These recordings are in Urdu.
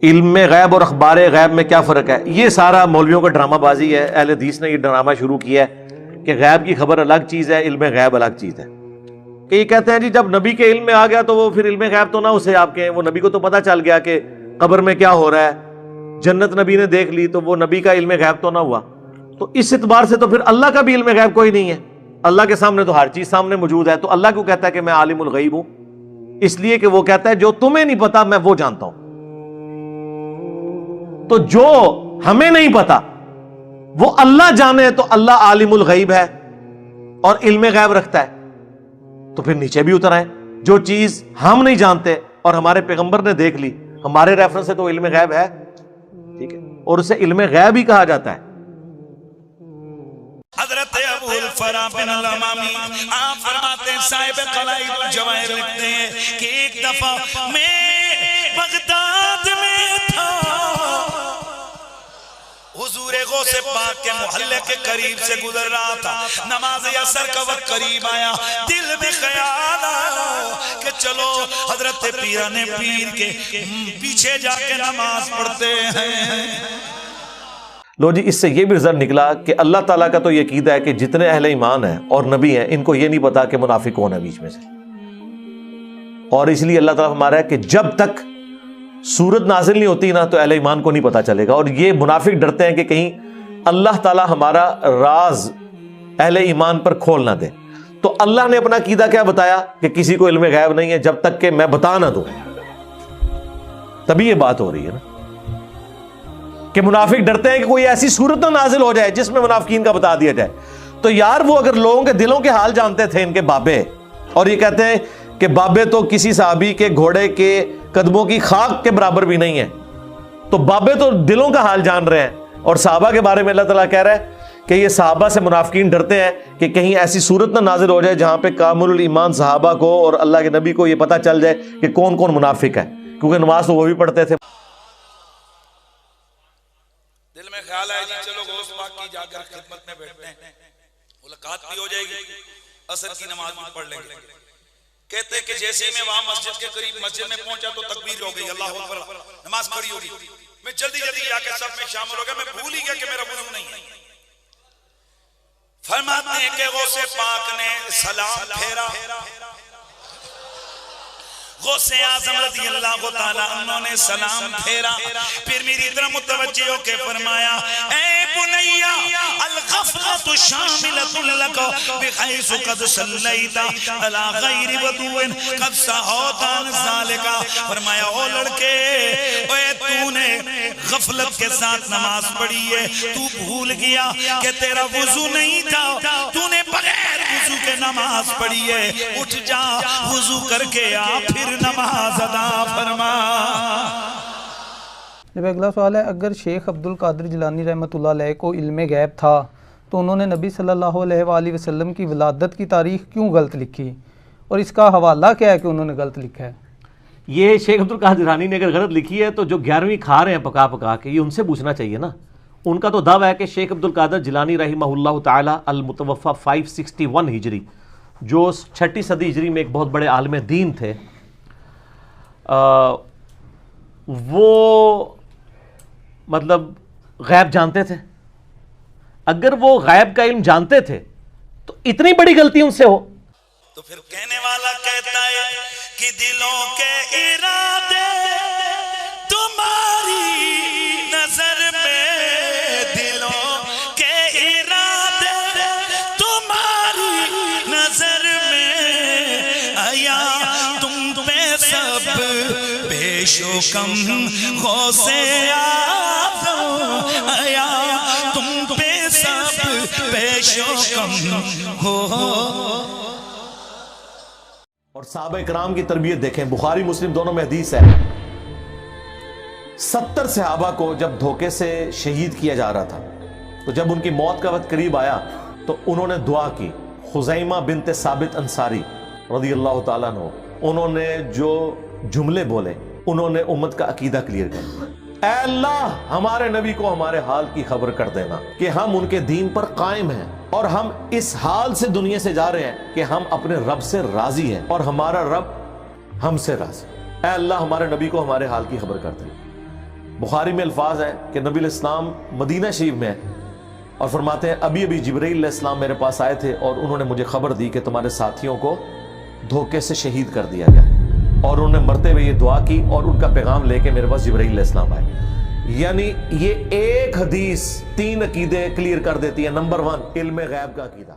علم غیب اور اخبار غیب میں کیا فرق ہے؟ یہ سارا مولویوں کا ڈرامہ بازی ہے. اہل حدیث نے یہ ڈرامہ شروع کیا ہے کہ غیب کی خبر الگ چیز ہے، علم غیب الگ چیز ہے. کہ یہ کہتے ہیں جی جب نبی کے علم میں آ گیا تو وہ پھر علم غیب تو نہ اسے آپ کے، وہ نبی کو تو پتہ چل گیا کہ قبر میں کیا ہو رہا ہے، جنت نبی نے دیکھ لی تو وہ نبی کا علم غیب تو نہ ہوا. تو اس اعتبار سے تو پھر اللہ کا بھی علم غیب کوئی نہیں ہے. اللہ کے سامنے تو ہر چیز سامنے موجود ہے. تو اللہ کیوں کہتا ہے کہ میں عالم الغیب ہوں؟ اس لیے کہ وہ کہتا ہے جو تمہیں نہیں پتا میں وہ جانتا ہوں. تو جو ہمیں نہیں پتا وہ اللہ جانے تو اللہ عالم الغیب ہے اور علم غیب رکھتا ہے. تو پھر نیچے بھی اتر آئے. جو چیز ہم نہیں جانتے اور ہمارے پیغمبر نے دیکھ لی، ہمارے ریفرنس سے تو علم غیب ہے، ٹھیک ہے، اور اسے علم غیب ہی کہا جاتا ہے. حضرت ابو الفرا بن الامامی آپ فرماتے ہیں، صاحب قلائد الجواہر لکھتے ہیں کہ ایک دفعہ میں بغداد میں تھا، حضور غوث پاک کے محلے کے قریب سے گزر رہا تھا، نماز عصر کا وقت قریب آیا، دل میں خیال آیا کہ چلو حضرت پیران پیر کے پیچھے جا کے نماز پڑھتے ہیں. لو جی، اس سے یہ بھی رزلٹ نکلا کہ اللہ تعالیٰ کا تو یہ عقیدہ ہے کہ جتنے اہل ایمان ہیں اور نبی ہیں ان کو یہ نہیں پتا کہ منافق کون ہے بیچ میں سے. اور اس لیے اللہ تعالیٰ ہمارا ہے کہ جب تک سورت نازل نہیں ہوتی نا تو اہل ایمان کو نہیں پتا چلے گا. اور یہ منافق ڈرتے ہیں کہ کہیں اللہ تعالیٰ ہمارا راز اہل ایمان پر کھول نہ دے. تو اللہ نے اپنا عقیدہ کیا بتایا کہ کسی کو علم غیب نہیں ہے جب تک کہ میں بتا نہ دوں. تبھی یہ بات ہو رہی ہے نا کہ منافق ڈرتے ہیں کہ کوئی ایسی صورت نہ نازل ہو جائے جس میں منافقین کا بتا دیا جائے. تو یار وہ اگر لوگوں کے دلوں کے حال جانتے تھے ان کے بابے، اور یہ کہتے ہیں کہ بابے تو کسی صحابی کے گھوڑے کے قدموں کی خاک کے برابر بھی نہیں ہے، تو بابے تو دلوں کا حال جان رہے ہیں. اور صحابہ کے بارے میں اللہ تعالیٰ کہہ رہا ہے کہ یہ صحابہ سے منافقین ڈرتے ہیں کہ کہیں ایسی صورت نہ نازل ہو جائے جہاں پہ کامل الایمان صحابہ کو اور اللہ کے نبی کو یہ پتہ چل جائے کہ کون کون منافق ہے، کیونکہ نماز تو وہ بھی پڑھتے تھے. دل میں خیال ہے جی چلو غوث پاک کی جا کر خدمت میں بیٹھتے ہیں، ملاقات بھی ہو جائے گی، عصر کی نماز بھی پڑھ لیں گے. کہتے ہیں کہ جیسے میں وہاں مسجد کے قریب مسجد میں پہنچا تو تکبیر ہو گئی، اللہ اکبر، نماز کھڑی ہوگی. میں جلدی جلدی آ کے سب میں شامل ہو گیا، میں بھول ہی گیا کہ میرا وضو نہیں ہے. فرماتے ہیں کہ غوث پاک نے سلام پھیرا، غوث اعظم رضی اللہ تعالیٰ انہوں نے سلام پھیرا، پھر میری طرف متوجہ ہو کے فرمایا، اے بنیا الغفلۃ شاملۃ لک بحیث قد صلیت علی غیر وضوء قد سہوت عن ذلک. فرمایا او لڑکے، اے تو نے غفلت کے ساتھ نماز پڑھی ہے، تو بھول گیا کہ تیرا وضو نہیں تھا، تو نے بغیر وضو کے نماز پڑھی ہے، اٹھ جا وضو کر کے آ پھر نماز ادا فرما. جب اگلا سوال ہے، اگر شیخ عبد القادر جیلانی رحمۃ اللہ علیہ کو علم غیب تھا تو انہوں نے نبی صلی اللہ علیہ وآلہ وسلم کی ولادت کی تاریخ کیوں غلط لکھی، اور اس کا حوالہ کیا ہے کہ انہوں نے غلط لکھا ہے؟ یہ شیخ عبد القادر جیلانی نے اگر غلط لکھی ہے تو جو 11ویں کھا رہے ہیں پکا پکا کے، یہ ان سے پوچھنا چاہیے نا. ان کا تو دعویٰ ہے کہ شیخ عبد القادر جیلانی رحمہ اللہ تعالی المتوفى 561 ہجری، جو 6 صدی ہجری میں ایک بہت بڑے عالم دین تھے، وہ مطلب غیب جانتے تھے. اگر وہ غیب کا علم جانتے تھے تو اتنی بڑی غلطی ان سے ہو. تو پھر کہنے والا کہتا ہے کہ دلوں کے ارادے تمہاری نظر میں، دلوں کے ارادے تمہاری نظر میں، آیا تم پہ سب پیش و کم غوث اعظم، آیا تم پہ سب پیش و کم ہو. اور صحابہ کرام کی تربیت دیکھیں، بخاری مسلم دونوں میں حدیث ہے، 70 صحابہ کو جب دھوکے سے شہید کیا جا رہا تھا تو جب ان کی موت کا وقت قریب آیا تو انہوں نے دعا کی. خزیمہ بنت ثابت انصاری رضی اللہ تعالیٰ عنہ، انہوں نے جو جملے بولے انہوں نے امت کا عقیدہ کلیئر کر. اے اللہ ہمارے نبی کو ہمارے حال کی خبر کر دینا کہ ہم ان کے دین پر قائم ہیں اور ہم اس حال سے دنیا سے جا رہے ہیں کہ ہم اپنے رب سے راضی ہیں اور ہمارا رب ہم سے راضی. اے اللہ ہمارے نبی کو ہمارے حال کی خبر کر دے۔ بخاری میں الفاظ ہے کہ نبی علیہ السلام مدینہ شریف میں ہیں اور فرماتے ہیں ابھی ابھی جبرائیل علیہ السلام میرے پاس آئے تھے اور انہوں نے مجھے خبر دی کہ تمہارے ساتھیوں کو دھوکے سے شہید کر دیا گیا، اور انہوں نے مرتے ہوئے یہ دعا کی اور ان کا پیغام لے کے میرے پاس جبرائیل علیہ السلام آئے۔ یعنی یہ ایک حدیث 3 عقیدے کلیئر کر دیتی ہے۔ نمبر 1 علم غیب کا عقیدہ۔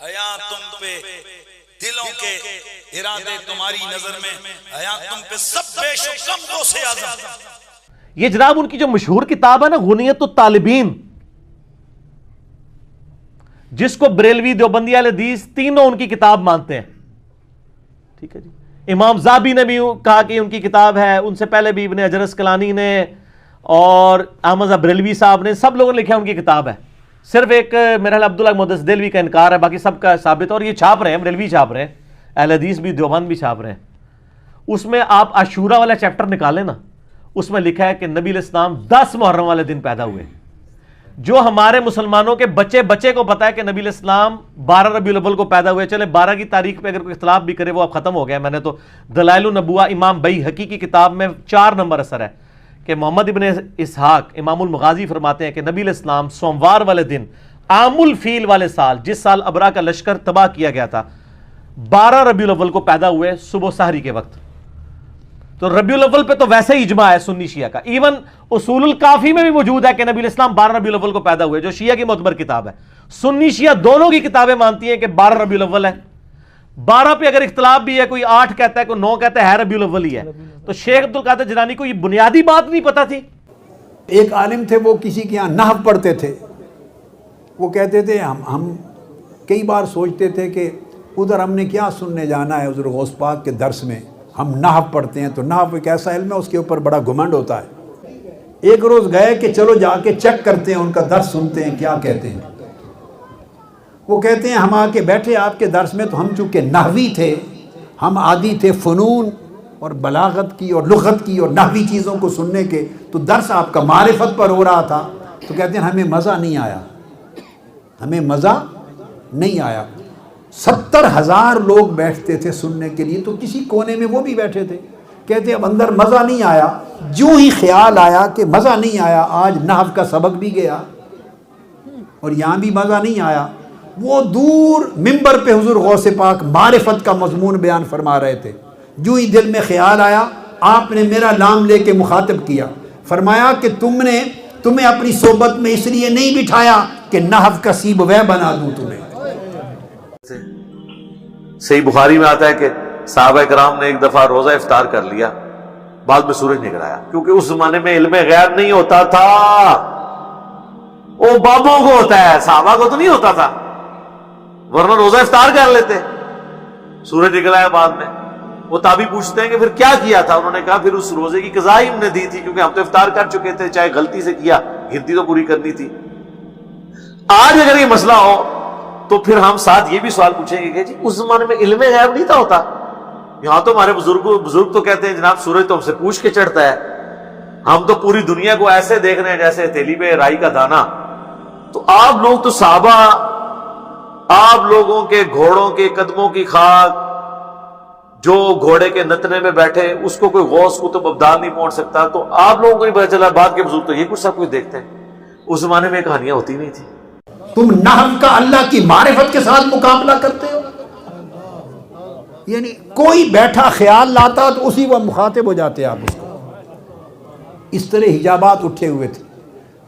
آیا تم پہ دلوں کے ارادے تمہاری نظر میں، آیا تم پہ سب بے شکم کو سے اعظم۔ یہ جناب ان کی جو مشہور کتاب ہے نا غنیت الطالبین، جس کو بریلوی دیوبندی اہل حدیث تینوں ان کی کتاب مانتے ہیں، ٹھیک ہے جی۔ امام زابی نے بھی کہا کہ ان کی کتاب ہے، ان سے پہلے بھی ابن حجر اسقلانی نے اور احمد بریلوی صاحب نے، سب لوگوں نے لکھا ان کی کتاب ہے۔ صرف ایک میرا خیال عبداللہ محدث دہلوی کا انکار ہے، باقی سب کا ثابت ہے، اور یہ چھاپ رہے ہیں، بریلوی چھاپ رہے ہیں، اہل حدیث بھی دیوبند بھی چھاپ رہے ہیں۔ اس میں آپ عاشورہ والا چیپٹر نکالیں نا، اس میں لکھا ہے کہ نبی علیہ السلام 10 محرم والے دن پیدا ہوئے۔ جو ہمارے مسلمانوں کے بچے کو پتا ہے کہ نبی علیہ السلام 12 ربیع الاول کو پیدا ہوئے، چلے 12 کی تاریخ پہ اگر کوئی اختلاف بھی کرے وہ اب ختم ہو گیا۔ میں نے تو دلائل النبوہ امام بیہقی کی کتاب میں 4 نمبر اثر ہے کہ محمد ابن اسحاق امام المغازی فرماتے ہیں کہ نبی علیہ السلام سوموار والے دن عام الفیل والے سال، جس سال ابرا کا لشکر تباہ کیا گیا تھا، 12 ربیع الاول کو پیدا ہوئے صبح سحری کے وقت۔ تو ربیع الاول پہ تو ویسے ہی اجماع ہے سنی شیعہ کا، ایون اصول الکافی میں بھی موجود ہے کہ نبی علیہ السلام 12 ربیع الاول کو پیدا ہوئے، جو شیعہ کی معتبر کتاب ہے۔ سنی شیعہ دونوں کی کتابیں مانتی ہیں کہ 12 ربیع الاول ہے۔ 12 پہ اگر اختلاف بھی ہے، کوئی 8 کہتا ہے کوئی 9 کہتا ہے ربیع الاول ہی ہے۔ تو شیخ عبدالقادر جیلانی کو یہ بنیادی بات نہیں پتا تھی۔ ایک عالم تھے، وہ کسی کے یہاں نحو پڑھتے تھے، وہ کہتے تھے ہم کئی بار سوچتے تھے کہ ادھر ہم نے کیا سننے جانا ہے حضور غوث پاک کے درس میں، ہم نحو پڑھتے ہیں۔ تو نحو ایک ایسا علم ہے، اس کے اوپر بڑا گھمنڈ ہوتا ہے۔ ایک روز گئے کہ چلو جا کے چیک کرتے ہیں، ان کا درس سنتے ہیں کیا کہتے ہیں۔ وہ کہتے ہیں ہم آ کے بیٹھے آپ کے درس میں، تو ہم چونکہ نحوی تھے، ہم عادی تھے فنون اور بلاغت کی اور لغت کی اور نحوی چیزوں کو سننے کے، تو درس آپ کا معرفت پر ہو رہا تھا۔ تو کہتے ہیں ہمیں مزہ نہیں آیا، ہمیں مزہ نہیں آیا۔ 70,000 لوگ بیٹھتے تھے سننے کے لیے، تو کسی کونے میں وہ بھی بیٹھے تھے۔ کہتے اب اندر مزہ نہیں آیا، جو ہی خیال آیا کہ مزہ نہیں آیا، آج نحو کا سبق بھی گیا اور یہاں بھی مزہ نہیں آیا۔ وہ دور منبر پہ حضور غوث پاک معرفت کا مضمون بیان فرما رہے تھے، جو ہی دل میں خیال آیا آپ نے میرا نام لے کے مخاطب کیا، فرمایا کہ تمہیں اپنی صحبت میں اس لیے نہیں بٹھایا کہ نحو کا سیب وے بنا دوں تمہیں۔ صحیح بخاری میں آتا ہے کہ صحابہ کرام نے ایک دفعہ روزہ افطار کر لیا، بعد میں سورج نکل آیا، کیونکہ اس زمانے میں علم غیب نہیں ہوتا تھا، وہ بابوں کو ہوتا ہے، صحابہ کو تو نہیں ہوتا تھا، ورنہ روزہ افطار کر لیتے۔ سورج نکل آیا بعد میں، وہ تابعی پوچھتے ہیں کہ پھر کیا کیا تھا؟ انہوں نے کہا پھر اس روزے کی قضا ہی ہم نے دی تھی، کیونکہ ہم تو افطار کر چکے تھے، چاہے غلطی سے کیا، گنتی تو پوری کرنی تھی۔ آج اگر یہ مسئلہ ہو تو پھر ہم ساتھ یہ بھی سوال پوچھیں گے کہ جی اس زمانے میں علم غیب نہیں تھا ہوتا؟ یہاں تو ہمارے بزرگ تو کہتے ہیں جناب سورج تو ہم سے پوچھ کے چڑھتا ہے، ہم تو پوری دنیا کو ایسے دیکھ رہے ہیں جیسے تیلی پہ رائی کا دانہ۔ تو آپ لوگ تو صحابہ، آپ لوگوں کے گھوڑوں کے قدموں کی خاک، جو گھوڑے کے نتنے میں بیٹھے اس کو کوئی غوث قطب ابدال نہیں پہنچ سکتا، تو آپ لوگوں کو نہیں پتا چلا، بعد کے بزرگ تو یہ کچھ سب کچھ دیکھتے ہیں۔ اس زمانے میں کہانیاں ہوتی نہیں تھی۔ تم نحو کا اللہ کی معرفت کے ساتھ مقابلہ کرتے ہو، یعنی کوئی بیٹھا خیال لاتا تو اسی وہ مخاطب ہو جاتے آپ اس کو۔ اس طرح حجابات اٹھے ہوئے تھے،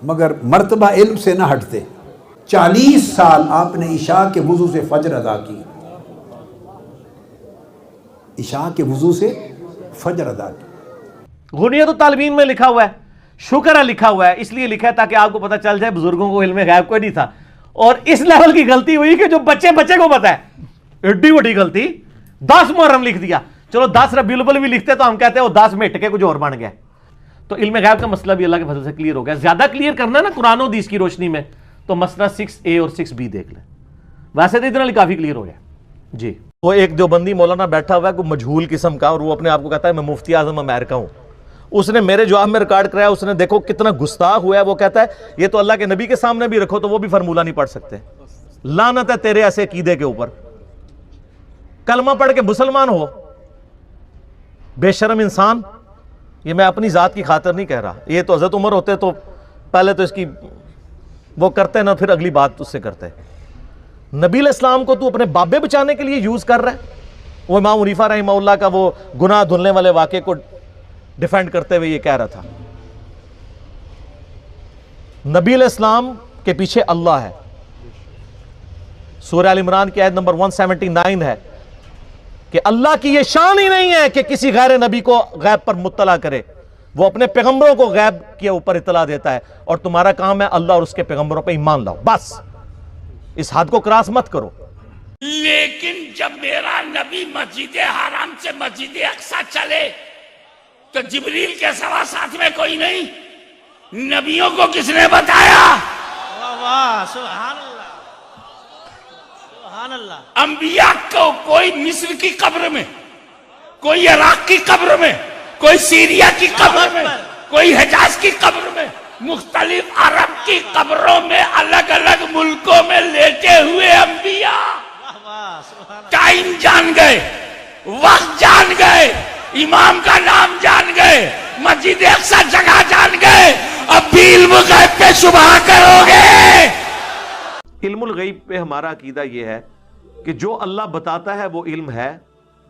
مگر مرتبہ علم سے نہ ہٹتے۔ 40 سال آپ نے عشاء کے وضو سے فجر ادا کی، عشاء کے وضو سے فجر ادا کی۔ غنیت الطالبین میں لکھا ہوا ہے، شکر ہے لکھا ہوا ہے، اس لیے لکھا ہے تاکہ آپ کو پتہ چل جائے بزرگوں کو علم غیب کوئی نہیں تھا۔ اور اس لیول کی غلطی ہوئی کہ جو بچے کو پتہ ہے، ایڈی بڑی غلطی، 10 محرم لکھ دیا۔ چلو 10 ربیع الاول بھی لکھتے تو ہم کہتے ہیں وہ 10 میں ٹکے کچھ اور بن گیا۔ تو علم غیب کا مسئلہ بھی اللہ کے فضل سے کلیئر ہو گیا۔ زیادہ کلیئر کرنا ہے نا قرآن و حدیث کی روشنی میں تو مسئلہ 6A اور 6B دیکھ لیں، ویسے تو اتنا کافی کلیئر ہو گیا جی۔ وہ ایک دیوبندی مولانا بیٹھا ہوا ہے کوئی مجہول قسم کا، اور وہ اپنے آپ کو کہتا ہے میں مفتی اعظم امریکہ ہوں۔ اس نے میرے جواب میں ریکارڈ کرایا، اس نے دیکھو کتنا گستاخ ہوا ہے، وہ کہتا ہے یہ تو اللہ کے نبی کے سامنے بھی رکھو تو وہ بھی فارمولہ نہیں پڑھ سکتے، لعنت ہے تیرے ایسے عقیدے کے اوپر، کلمہ پڑھ کے مسلمان ہو بے شرم انسان. یہ میں اپنی ذات کی خاطر نہیں کہہ رہا, یہ تو حضرت عمر ہوتے تو پہلے تو اس کی وہ کرتے نا, پھر اگلی بات اس سے کرتے. نبی علیہ السلام کو تو اپنے بابے بچانے کے لیے یوز کر رہا ہے. وہ امام حنیفہ رحمہ اللہ کا وہ گناہ دھلنے والے واقعے کو ڈیفینڈ کرتے ہوئے یہ کہہ رہا تھا. نبی علیہ السلام کے پیچھے اللہ ہے. سورہ ال عمران کی آیت نمبر 179 ہے کہ اللہ کی یہ شان ہی نہیں ہے کہ کسی غیر نبی کو غیب پر مطلع کرے. وہ اپنے پیغمبروں کو غیب کے اوپر اطلاع دیتا ہے, اور تمہارا کام ہے اللہ اور اس کے پیغمبروں پہ ایمان لاؤ. بس اس حد کو کراس مت کرو. لیکن جب میرا نبی مسجد حرام سے مسجد اقصی چلے تو جبریل کے سوا ساتھ میں کوئی نہیں. نبیوں کو کس نے بتایا؟ سبحان اللہ, سبحان اللہ. انبیاء کو کوئی مصر کی قبر میں, کوئی عراق کی قبر میں, کوئی سیریا کی قبر میں, کوئی حجاز کی قبر میں, مختلف عرب کی قبروں میں, الگ الگ ملکوں میں لیٹے ہوئے انبیاء ٹائم جان گئے, وقت جان گئے, امام کا نام جان گئے, مسجد اقصی جگہ جان گئے. اب بھی علم غیب پہ شبہ کرو گے؟ علم الغیب پہ ہمارا عقیدہ یہ ہے کہ جو اللہ بتاتا ہے وہ علم ہے,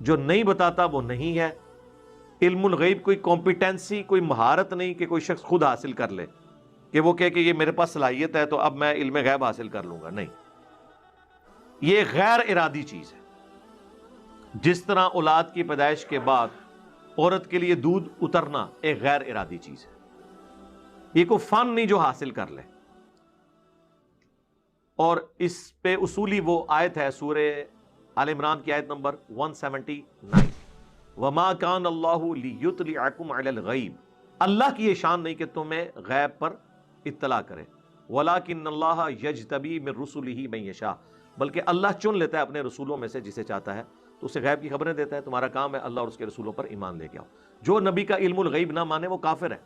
جو نہیں بتاتا وہ نہیں ہے. علم الغیب کوئی کمپیٹنسی, کوئی مہارت نہیں کہ کوئی شخص خود حاصل کر لے کہ وہ کہے کہ یہ میرے پاس صلاحیت ہے تو اب میں علم غیب حاصل کر لوں گا. نہیں, یہ غیر ارادی چیز ہے. جس طرح اولاد کی پیدائش کے بعد عورت کے لیے دودھ اترنا ایک غیر ارادی چیز ہے. یہ کوئی فن نہیں جو حاصل کر لے. اور اس پہ اصولی وہ آیت ہے سورہ آل عمران کی آیت نمبر 179, وَمَا كَانَ اللَّهُ لِيُطْلِعَكُمْ عَلَى الْغَيْبِ. اللہ کی یہ شان نہیں کہ تمہیں غیب پر اطلاع کرے. وَلَكِنَّ اللَّهَ يَجْتَبِي مِن رُّسُلِهِ مَن يَشَاءُ, بلکہ اللہ چن لیتا ہے اپنے رسولوں میں سے جسے چاہتا ہے تو اسے غیب کی خبریں دیتا ہے. تمہارا کام ہے اللہ اور اس کے رسولوں پر ایمان لے کے آؤ. جو نبی کا علم الغیب نہ مانے وہ کافر ہے.